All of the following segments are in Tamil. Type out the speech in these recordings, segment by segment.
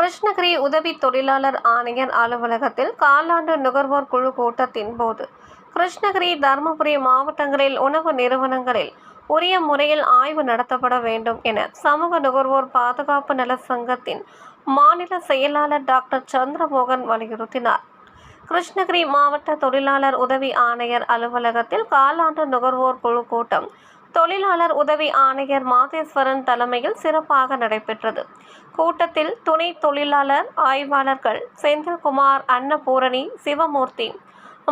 கிருஷ்ணகிரி உதவி தொழிலாளர் ஆணையர் அலுவலகத்தில் காலாண்டு நுகர்வோர் குழு கூட்டத்தின் போது கிருஷ்ணகிரி, தருமபுரி மாவட்டங்களில் உணவு நிறுவனங்களில் உரிய முறையில் ஆய்வு நடத்தப்பட வேண்டும் என சமூக நுகர்வோர் பாதுகாப்பு நல சங்கத்தின் மாநில செயலாளர் டாக்டர் சந்திரமோகன் வலியுறுத்தினார். கிருஷ்ணகிரி மாவட்ட தொழிலாளர் உதவி ஆணையர் அலுவலகத்தில் காலாண்டு நுகர்வோர் குழு கூட்டம் தொழிலாளர் உதவி ஆணையர் மாதேஸ்வரன் தலைமையில் சிறப்பாக நடைபெற்றது. கூட்டத்தில் துணை தொழிலாளர் ஆய்வாளர்கள் செந்தில்குமார், அன்னபூரணி, சிவமூர்த்தி,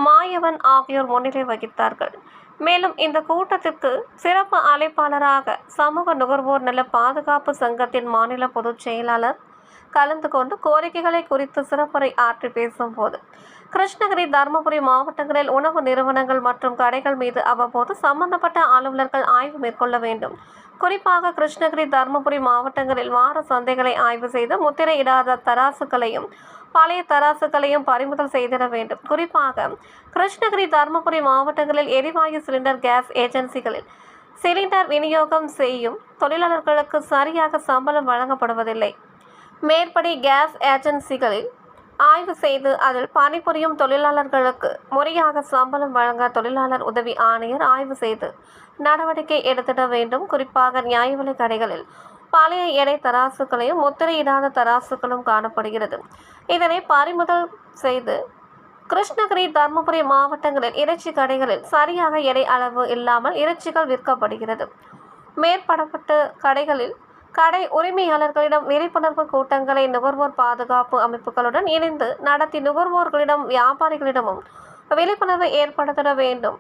மாயவன் ஆகியோர் முன்னிலை வகித்தார்கள். மேலும் இந்த கூட்டத்திற்கு சிறப்பு அழைப்பாளராக சமூக நுகர்வோர் நல பாதுகாப்பு சங்கத்தின் மாநில பொதுச் செயலாளர் கலந்து கொண்டு கோரிக்கைகளை குறித்து சிறப்புரை ஆற்றி பேசும்போது, கிருஷ்ணகிரி, தருமபுரி மாவட்டங்களில் உணவு நிறுவனங்கள் மற்றும் கடைகள் மீது அவ்வப்போது சம்பந்தப்பட்ட அலுவலர்கள் ஆய்வு மேற்கொள்ள வேண்டும். குறிப்பாக கிருஷ்ணகிரி, தருமபுரி மாவட்டங்களில் வார சந்தைகளை ஆய்வு செய்து முத்திரையிடாத தராசுகளையும் பழைய தராசுகளையும் பறிமுதல் செய்திட வேண்டும். குறிப்பாக கிருஷ்ணகிரி, தருமபுரி மாவட்டங்களில் எரிவாயு சிலிண்டர் கேஸ் ஏஜென்சிகளில் சிலிண்டர் விநியோகம் செய்யும் தொழிலாளர்களுக்கு சரியாக சம்பளம் வழங்கப்படுவதில்லை. மேற்படி கேஸ் ஏஜென்சிகளில் ஆய்வு செய்து அதில் பணிபுரியும் தொழிலாளர்களுக்கு முறையாக சம்பளம் வழங்க தொழிலாளர் உதவி ஆணையர் ஆய்வு செய்து நடவடிக்கை எடுத்திட வேண்டும். குறிப்பாக நியாய விலை கடைகளில் பழைய எடை தராசுகளையும் முத்திரையிடாத தராசுகளும் காணப்படுகிறது. இதனை பறிமுதல் செய்து கிருஷ்ணகிரி, தருமபுரி மாவட்டங்களில் இறைச்சி கடைகளில் சரியாக எடை அளவு இல்லாமல் இறைச்சிகள் விற்கப்படுகிறது. மேற்படப்பட்ட கடைகளில் கடை உரிமையாளர்களிடம் விழிப்புணர்வு கூட்டங்களை நுகர்வோர் பாதுகாப்பு அமைப்புகளுடன் இணைந்து நடத்தி நுகர்வோர்களிடம், வியாபாரிகளிடமும் விழிப்புணர்வு ஏற்படுத்திட வேண்டும்.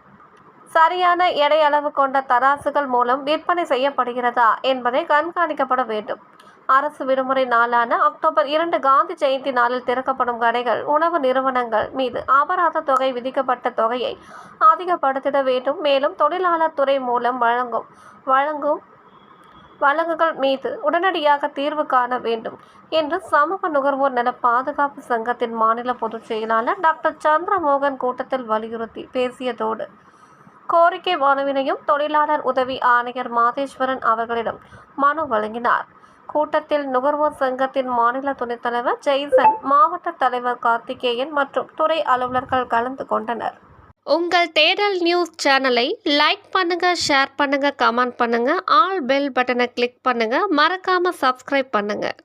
சரியான எடை அளவு கொண்ட தராசுகள் மூலம் விற்பனை செய்யப்படுகிறதா என்பதை கண்காணிக்கப்பட வேண்டும். அரசு விடுமுறை நாளான அக்டோபர் 2 காந்தி ஜெயந்தி நாளில் திறக்கப்படும் கடைகள், உணவு நிறுவனங்கள் மீது அபராத தொகை விதிக்கப்பட்ட தொகையை அதிகப்படுத்திட வேண்டும். மேலும் தொழிலாளர் துறை மூலம் வழங்குகள் மீது உடனடியாக தீர்வு காண வேண்டும் என்று சமூக நுகர்வோர் நல பாதுகாப்பு சங்கத்தின் மாநில பொதுச் செயலாளர் டாக்டர் சந்திரமோகன் கூட்டத்தில் வலியுறுத்தி பேசியதோடு, கோரிக்கை மனுவினையும் தொழிலாளர் உதவி ஆணையர் மாதேஸ்வரன் அவர்களிடம் மனு வழங்கினார். கூட்டத்தில் நுகர்வோர் சங்கத்தின் மாநில துணைத் தலைவர் ஜெய்சன், மாவட்ட தலைவர் கார்த்திகேயன் மற்றும் துறை அலுவலர்கள் கலந்து கொண்டனர். உங்கள் தேடல் நியூஸ் சேனலை லைக் பண்ணுங்க, ஷேர் பண்ணுங்க, கமெண்ட் பண்ணுங்க, ஆல் பெல் பட்டனை கிளிக் பண்ணுங்க, மறக்காம சப்ஸ்கிரைப் பண்ணுங்க.